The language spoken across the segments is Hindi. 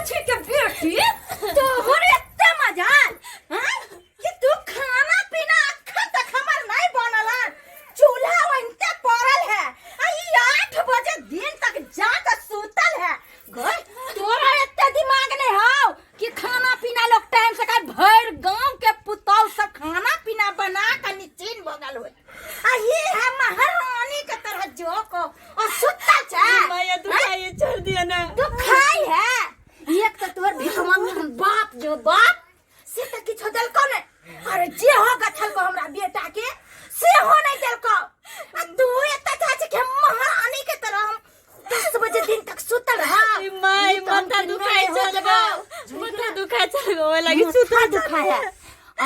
दोछी के बेटी तोहर एते मजाल हां कि तू खाना पीना अखन तक हमर नहीं बनल है चूल्हा वनते पड़ल है आ ई 8 बजे दिन तक जाके सूतल है गई तोरा एते दिमाग नहीं हो कि खाना पीना लोग टाइम से का भर गांव के पुतौल से खाना पीना बना के निचिन बगल हो आ ई है महारानी के तरह जो को और सुतल छै माया तू खाइए छोड़ दिया ना तू खाई है एक तो तोर भिखमंग बाप जो बाप से तो किछो दल को ने अरे जे हो गथल को हमरा बेटा के से हो नहीं दल को आ तू एता चाची के महारानी के तरह हम 10 बजे दिन तक सुतल रहा माय माथा दुखाए चल गो माथा दुखाए चल गो लगी सुता दुखाया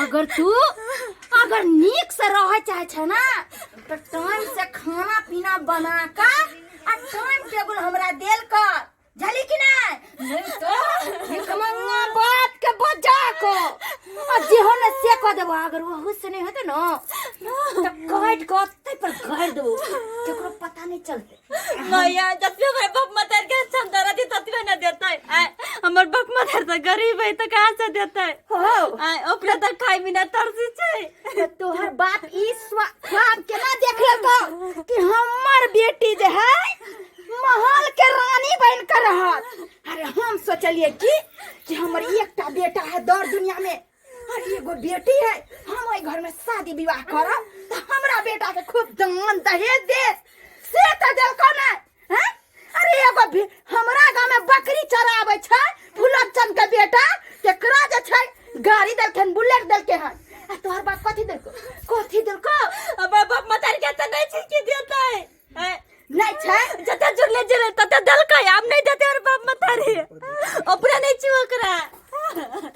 अगर नीक से रह चाहे छ ना तो टाइम से खाना पीना बना का आ टाइम टेबल हमरा देल कर झली कि नहीं तो भिखमंगा बात के बजा को और जे हो न से को देबो अगर वो हुस नहीं होते न तो काट को ते पर घर दो केकरो पता नहीं चलते माया जब से भाई बाप मदर के संदरा दी ततवे न देता है हमर बाप मदर तो गरीब है तो कहां से देता है हो ओकरा तक खाई बिना तरसी छै तोहर बाप ई ख्वाब केना देख लेको कि हमर बेटी जे है महल के रानी बन कर रहत अरे हम सोचलिए कि हमर एकटा बेटा है दौर दुनिया में और एगो बेटी है हम ओई घर में शादी विवाह करब तो हमरा बेटा के खूब दान दहेज दे से त देल को ना हैं अरे एगो हमरा गांव में बकरी चराबै छै फुलचंद के बेटा केकरा जे छै गाड़ी देलखन बुलेट देलके हन आ तोहर बाप कथि देलको अब बाप मदर के त नहीं छी की देता है नहीं छै जते जुड़ले जुड़ले तते दलकै अब नहीं देते और बाप मदर अपना नहीं छी ओकरा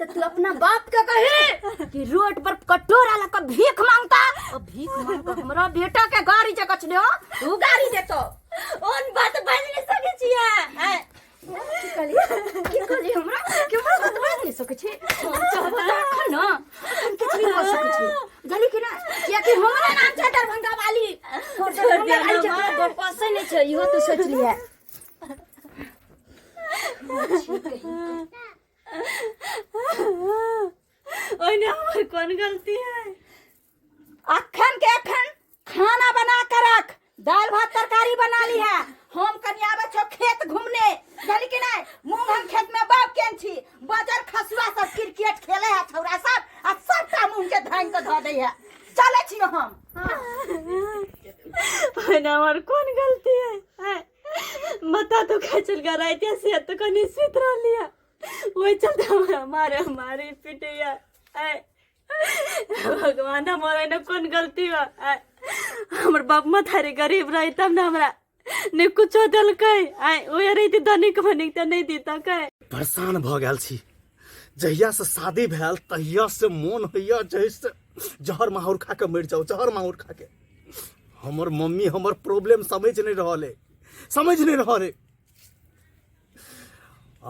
तो तू अपना बाप के कहे कि रोड पर कटोरा ला के भीख मांगता और भीख मांग के हमरा बेटा के गाड़ी जे कछ दे तू गाड़ी देतो ओन बात बाज नहीं सके छिया की कहली हमरा के हमरा बात बाज नहीं सके छी हम चाहबो त अखन न हम किछ भी हो सके छी जली कि ना कि हमरा नाम छै दरभंगा वाली और दरभंगा वाली के वापस नहीं छै इहो तू सोच लिया ओने हमर कौन गलती है अखन के अखन खाना बना कर रख दाल भात तरकारी बना ली है हम कनी आबे छो खेत घूमने जानी कि नहीं मूंग हम खेत में बाप केन छी बाजार खसुआ सब क्रिकेट खेले है छौरा सब आ सबटा मूंग के धान के ध दे है चले छी हम ओने हमर कौन गलती है माथा तो खचल गराइते से तो कनी सुत रहलिया ओइ चलते हमारे पिटिया भगवान हमारा न कौन गलती बा हमर बाप मथारी गरीब रही तब न हमरा ने कुछ दलकै ओए रही धनिक बनिक त नहीं दीता कै परेशान भ गेल छी जहिया से शादी भेल तहिया से मन होइया जैसे जहर माहौर खा के मर जाओ जहर माहौर खा के हमर मम्मी हमर प्रॉब्लम समझ नहीं रहले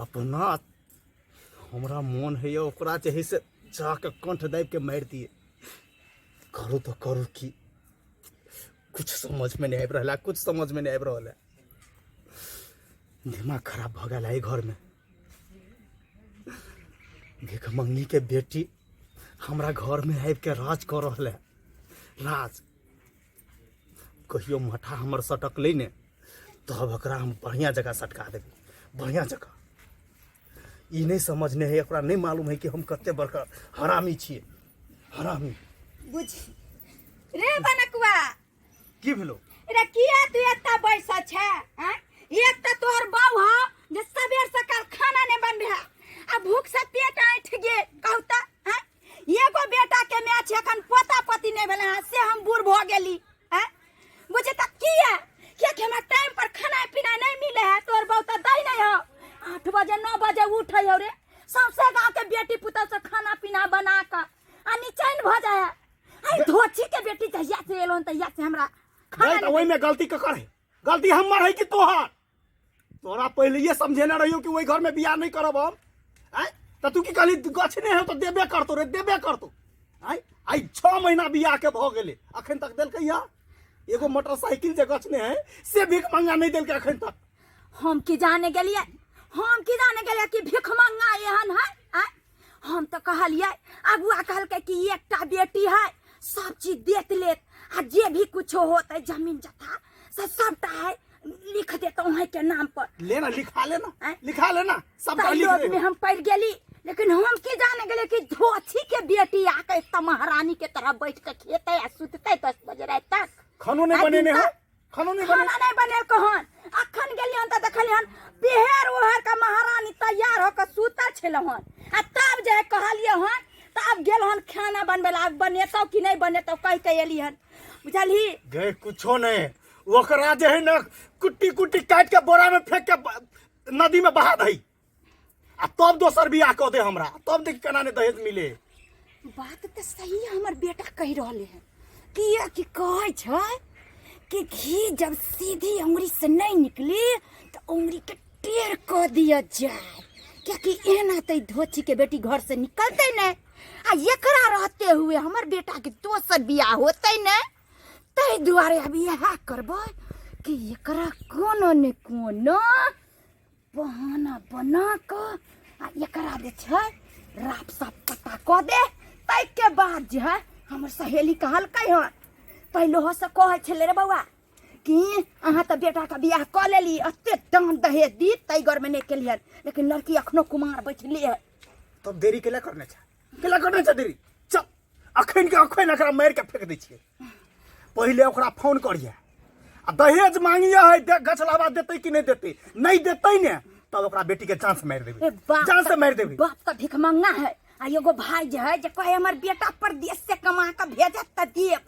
अपना हमरा मन है ओकरा चाहे से जाके कंठ दाबि के मार दिए करू तो करू की कुछ समझ में नहीं आबि रहल है दिमाग खराब भ गया है घर में भिखमंगी के बेटी हमरा घर में आबि के राज कर रहल है राज कहियो मठा हमर सटकले ने तब ओकरा हम बढ़िया जगह सटका देबे बढ़िया जगह ई नहीं समझने है ओकरा नहीं मालूम है कि हम कते बड़का हरामी छिए हरामी बुझ रे बनकुआ की भेलो रे किया तू एता बैसा छै हैं एक त तोहर बाऊ ह जे सबेर से कल खाना ने बनबे आ भूख से पेट ऐठ गे कहता हैं एगो बेटा के मैच एखन पोता पति नहीं भेले से हम बूढ़ भ गेली हैं बुझे त किया कि हमरा टाइम पर खाना पीना नहीं मिले है तोहर बाऊ त दई नहीं हो 8 बजे 9 बजे उठै हो रे सबसे गांव के बेटी पुता से खाना पीना बना का आ निचैन भ जाए आई धोची के बेटी जहिया से एलोन तहिया से हमरा खाना ओइ में गलती ककर है गलती हमर है कि तोरा पहले ये समझेना रहियो कि ओइ घर में बियाह नहीं करब हम हैं त तू की कहली गछ नहीं है तो देबे करतो हैं आई 6 महीना बियाह के भ गेले अखन तक देलकै या एगो मोटरसाइकिल जे गछ नहीं है से भीख मंगा नहीं देलकै अखन तक हम की जाने गेलिए कि भिख कहलिए अगुआ कहलकै कि एकटा बेटी है सब चीज देत लेत आ जे भी कुछ होता जमीन जथा से सबटा है लिख देता है के नाम पर लेना लिखा लेना हैं? लिखा लेना सबका लिख ताइयों ले में हम पढ़ गेली लेकिन हम की जाने गेले कि धोछी के बेटी आके इतना महारानी के तरह बैठ के खेते आ सुतते 10 बजे रात तक खानो नहीं बने हो खानो नहीं बने खाना नहीं बने कहन अखन गेलियन त देखलियन पेहर ओहर का महारानी तैयार होकर सुतल छलहन आ तब जे कहलिए हन तब गेलहन खाना बनबे ला बनेतौ कि नहीं बनेतौ कह के एलिहन बुझलही गए कुछो नहीं ओकरा जे है ना कुट्टी कुट्टी काट के बोरा में फेंक के नदी में बहा दही आ तब दोसर बियाह कह दे हमरा तब देख केना ने दहेज मिले बात तो सही है हमर बेटा कह रहले हैं किया कि कहै छै कि घी जब सीधी उंगली से नहीं निकली तो उंगली के टेढ़ कर दिया जाए क्योंकि एना तो धोची के बेटी घर से निकलते नहीं आ एकरा रहते हुए हमर बेटा के दोसर बियाह होते नहीं तै दुआरे अब यह करबै कि एकरा कोनो ने कोनो बहाना बना के आ एकरा जे छै राप साप पता क दे तै के बाद जे है हमर सहेली कहलकै हन पहले हो से कहै छले रे बौआ कि अहाँ तो बेटा का बियाह क लेली एते दान दहेज दी तैगर में नहीं केलियन लेकिन लड़की अखनो कुमार बैठले है तब देरी केला करने छै देरी चल अखन के अखन एकरा मार के फेंक दै छियै पहले ओकरा फोन करिए आ दहेज मांगिए है गछलावा देते कि नहीं देते ने तब ओकरा बेटी के जान से मार देबे जान से मार देबे बाप तो भिख मंगा है आ एगो भाई जे है जे कहे हमर बेटा परदेश से कमा के भेजत त देब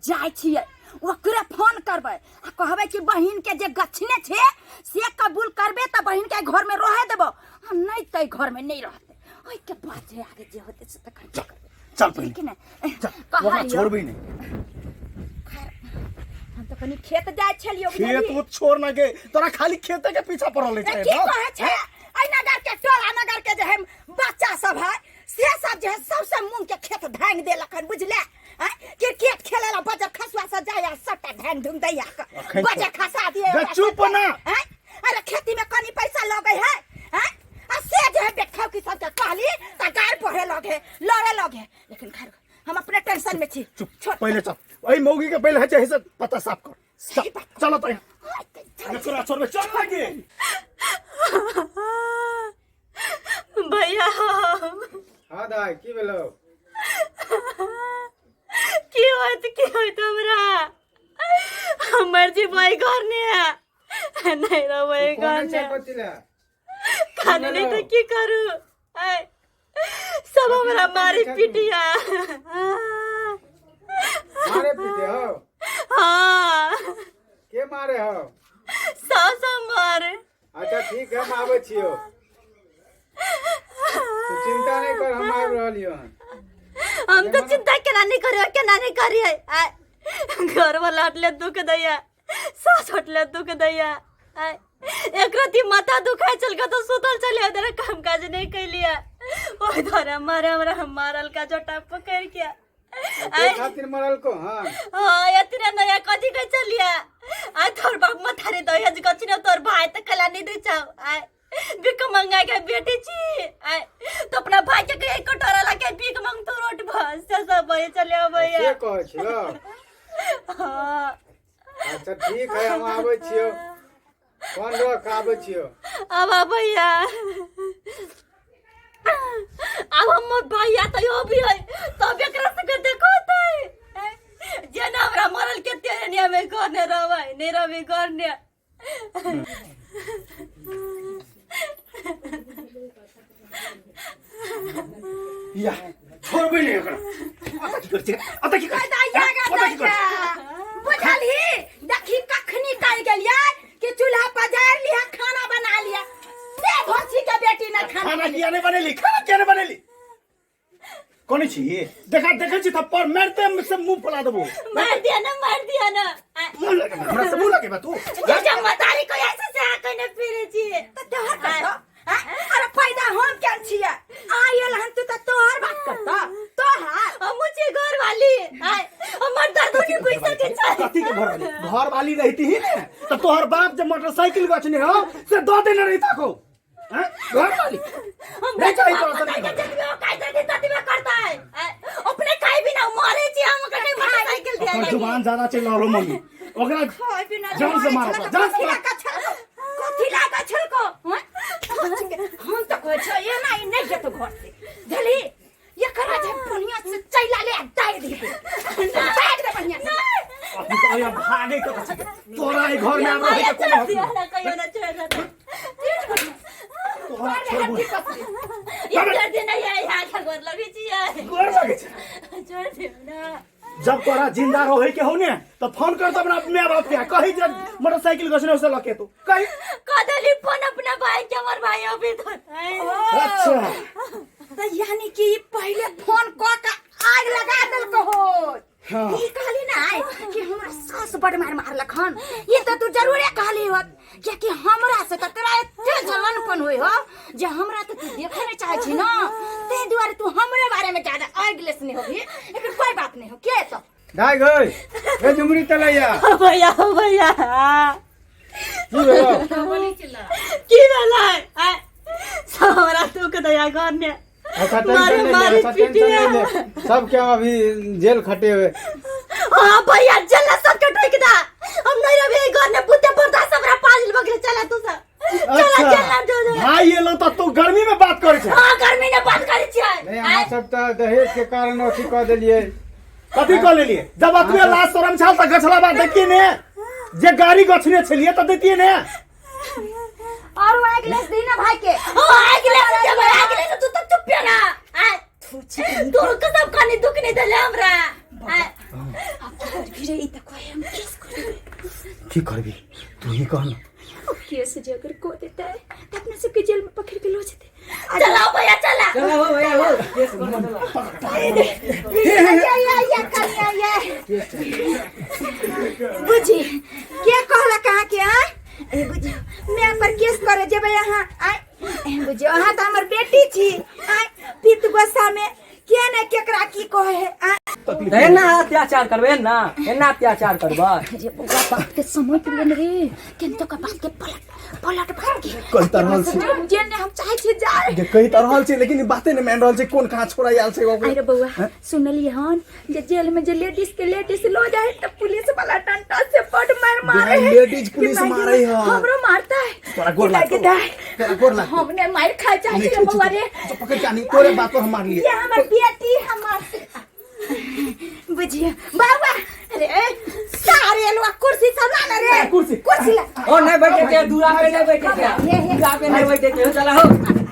जाय छियै ओकरे फोन करबै आ कहबै कि बहिन के जे गछने छे से कबूल करबे त बहिन के घर में रहे देबो हम नहीं तै घर में नहीं रहते ओइ के बाद जे आगे जे होते से त खर्च करबे चल पहले कि नहीं ओकरा छोड़बै नहीं हम तो कनी खेत जाय छलियो खेत वो छोड़ ना गे तोरा खाली खेते के पीछा पड़ल छै की कहे छै ऐ नगर के टोला नगर के जे हम बच्चा सब है से सब जे सबसे मूंग के खेत धांग देलकन बुझले क्रिकेट खेले ला बजे खसुआ से जाया सट्टा धांग धुंग दैया बजे खसा दिए चुप ना अरे खेती में कनी पैसा लगे है आ से जे देखौ कि सब के कहली त गार पढ़े लगे लड़े लगे लेकिन खैर हम अपने टेंशन में छी चुप पहले चल ओई मौगी के पहले है से पता साफ कर चलो तो नकरा छोड़बे चल आगे भैया हाँ दाई की भेलो की होइत हमरा हमर जी भाई घर ने नहीं रहो घर ने खाने नहीं तो की करू सब हमरा मारी पिटिया मारे पीटे हो हाँ के मारे हो सास मारे अच्छा ठीक है हम आबै छियो तू चिंता नहीं कर हम आबि रहलियो हम तो चिंता केना नहीं करिए घर वाला हटले दुख दैया सास हटले दुख दैया एक राती माथा दुखाई चल के तो सुतल चले उधर काम काज नहीं कैलिया ओए धरा मारे हमरा मारल का जोटा पकड़ के खातिर मरल को हां हां एतरे नया कथि के चलिया आ तोर बाप मथारे दहेज कछि न तोर भाई त कला नहीं दे चाव बिक मंगा के बेटी छी तो अपना भाई के एक कटोरा लाके बिक मंग तो रोट बस से सब भई चले भैया के कहै छियो हां अच्छा ठीक है हम आबै छियो कौन रख आबै छियो अब भैया अब हम भैया तो यो भी है तब एकरा से देखो तै जेना हमरा मरल के तेरे में करने रहबै नहीं रहबे करने या छोड़बै नहीं ओकरा अता की कर बुझलही देखी कखनी कह गेलिए कि चूल्हा पजार लिया खाना बना लिया से भोसी के बेटी न खाना किया नहीं बनेली खाना किया नहीं बनेली कौन छी देखा छी थप्पड़ मारते से मुंह फुला देबो मार दिया ना मुंह लगे हमरा से मुंह लगे बा तू ये जब मतारी को ऐसे से आके न फिरे छी त तोहर करतो अरे फायदा हम केन छिए आयल हन तू त तोहर बात करता तोहर हम मुझे घर वाली हमर दादू की पैसा के चाहिए कथी के घर वाली रहती ही ना तो तोहर बाप जब मोटरसाइकिल बेचने हो से दो दिन नहीं ताको हैं घर वाली हम नहीं चाहिए तो तो नहीं ओकर जुबान ज्यादा चल रहलो मम्मी ओकरा खाए बिना जान से मारो जान से मारो कथी लागा छलको हम तो कहै छ ये नहीं जेतो घर से झली ये करा जे बढ़िया से चैला ले दाइ दे दाइ दे बढ़िया से अपनी तो यहाँ भागे कत छ तोरा ई घर में आब रहे के कोनो हक ना कहियो ना छोड़ दे तोरा छोड़ इधर दिन यहाँ का घर लगी छी गोर लगे छ छोड़ दे ना जब तोरा जिंदा रहे के हो ने तो फोन कर अपना माँ बाप के कही जे मोटरसाइकिल घसने से लके तू कही कदली फोन अपना भाई के हमर भाई अभी तो अच्छा तो यानी कि पहले फोन क के आग लगा देल कहो हाँ। ई कहली ना कि हमरा सास बड़ मार मारलक हन ये तो तू जरूरे कहली होत कि हमरा से त तेरा एते जलनपन होय हो जे हमरा तो तू देखे नहीं चाहे छी ना ते दुआरे तू हमरे बारे में ज्यादा आगलेस नहीं होबी एकर कोई बात नहीं हो के तो दाई गई ए झुमरी तलैया भैया भैया की भेलो की भेलै हमरा तू के दया करने अच्छा टेंशन नहीं ले अच्छा टेंशन नहीं ले सब क्या अभी जेल खटे हुए हां भैया जेल सब के ठोक दा हम नहीं रहे घर में बुद्धे बर्दाश्त हमरा पाजिल बगले चला तू सब चला जेल दो भाई ये लो तो तू गर्मी में बात करे छ हां गर्मी में बात करे छी नहीं हम सब तो दहेज के कारण अथी कह देलिए कथी कह लेलिए जब अपने लाश शरम छाल त गछला बात देखिए ने जे गाड़ी गछने छलिए त देतिए ने और वो आगलेस दी ना भाई के आगले तू तो चुप ना तू कसम खानी दुख नहीं देले हमरा फिर ई त कोई हम किस की करबी तू ही कह ना केस जे अगर को देता है तो अपने सबके जेल में पकड़ के लो जाते चलाओ भैया चला चलो हो भैया हो केस कर बुझी क्या कहला कहाँ के आ ए बुझी मैं पर केस करे जेबे यहाँ आ बुझी वहाँ तो हमर बेटी छी आ पित गुस्सा में क्या ने केकरा की कहे आ एना अत्याचार करबे ना एना अत्याचार करबा अरे बुआ बात के समझ लेन रे केन तो का बात के पलट भाग के कई तरह से जेल ने हम चाहे छी जाए जे कई तरह से लेकिन बातें ने मान रहल छै कोन कहां छोड़ा आयल छै अरे बउआ सुनलिए हन जे जेल में जे लेडीज लो जाए त पुलिस वाला डंडा से पट मारे लेडीज पुलिस मारे है हमरो मारता है तोरा गोर लाग तोरा गोर लाग हमने मार खा चाहे रे बउआ रे तो पकड़ के आनी तोरे बात पर हम मार लिए ये हमर बेटी हमर बुझिए बाबा अरे सारे लोग कुर्सी सब ला रे कुर्सी ला ओ नहीं बैठे के दूरा पे नहीं बैठे के दूरा पे नहीं बैठे के चला हो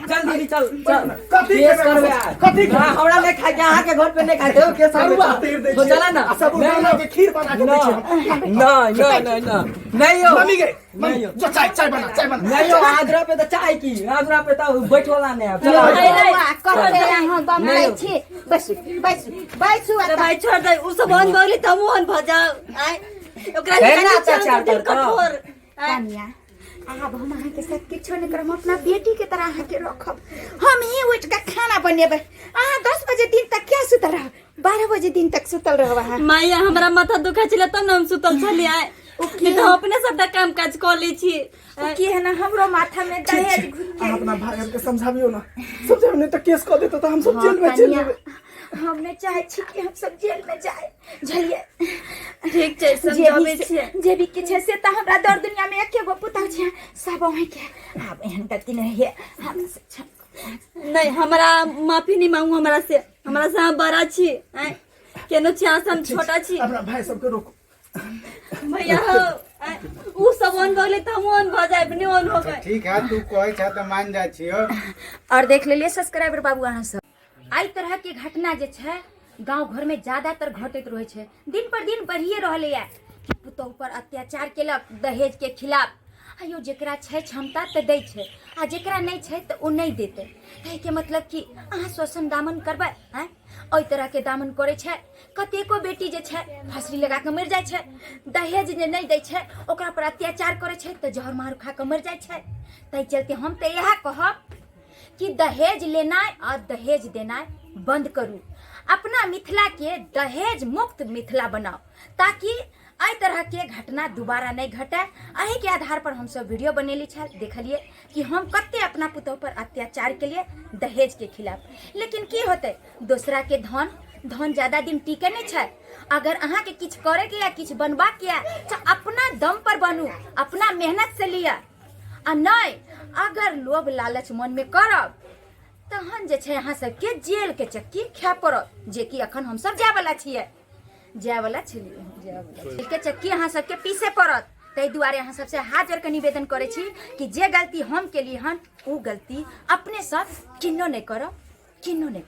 चल दीदी चल चल केस करबे कथी हमरा नहीं खाए यहाँ के घर पे नहीं खाए दो केस करबे तो चला ना सब बना के खीर बना के दे छै नहीं हो मम्मी गए मम्मी जो चाय बना नहीं हो आदरा पे तो चाय की आदरा पे तो बैठोला नहीं चला कहते हम बनाई छी बस अरे भाई छोड़ दे उ सब बन गली त मोहन भजाओ ओकरा एना अत्याचार करता कन्या अब हम अहाँ के साथ किछो नहीं करब अपना बेटी के तरह अहाँ के रखब हम ही उठ के खाना बनेबै अहाँ 10 बजे दिन तक क्या सुतल रह 12 बजे दिन तक सुतल रहब अहाँ माया हमरा माथा दुखा छले तब न हम सुतल छलिए नहीं तो अपने सबटा काम काज क लै छी की है ना हमरो माथा में दहेज घुस के अपना भाई के समझाबियो ना समझाबियो नहीं तो केस कर देता तो हम सब जेल में चल जेबे हमने चाहे छी कि हम सब जेल में जाए झलिए ठीक छै समझाबै छी जे भी किछ से त हमरा दर दुनिया में एके गो पुता छै सब वही के अब एहन गलती नहीं है हम नहीं हमरा माफी नहीं मांगू हमरा से हम बड़ा छी केनो छी हम छोटा छी अपना भाई सबके रोको भैया हो उ सब ऑन भले त हम ऑन भ जाय बने ऑन हो गए ठीक है तू कहै छ त मान जा छियो और देख लेलिए सब्सक्राइबर बाबू अहाँ सब आई तरह के घटना जे छै गांव घर में ज्यादातर घटैत रहे छै दिन पर दिन बढ़िए रहले है कि पुतोह पर अत्याचार केलक दहेज के खिलाफ आयो जेकरा छै क्षमता त दै छै आ जेकरा नहीं छै त ओ नहीं देते कहे के मतलब कि अहाँ शोषण दामन करबै हैं ओई तरह के दामन करे छै कतेको बेटी जे छै फसरी लगा के मर जाय छै दहेज जे नहीं दै छै ओकरा पर अत्याचार करे छै त जहर मारू खा के मर जाय छै तै चलते हम त यह कहब कि दहेज लेना और दहेज देना बंद करू अपना मिथिला के दहेज मुक्त मिथिला बनाओ ताकि एहि तरह के घटना दोबारा नहीं घटे अही के आधार पर हम सब वीडियो बनेली देखलिए कि हम कते अपना पुतोह पर अत्याचार के लिए दहेज के खिलाफ लेकिन की होते दूसरा के धन धन ज्यादा दिन टिके नहीं छै। अगर अहाँ के किछ करे के या किछ बनबा के या तो अपना दम पर बनू, अपना मेहनत से लिया। आ नहीं अगर लोभ लालच मन में करब तहन जे छै अहाँ सबके जेल के चक्की खाय पड़त, जे कि अखन हम सब जाय वाला छियै, जेल के चक्की अहाँ सबके पीसे पड़त। ताहि दुआरे अहाँ सबसे हाथ जोड़ के निवेदन करे छी कि जे गलती हम केलिए हन ओ गलती अपने सब किन्नो नहीं करब, किन्नो नहीं करब।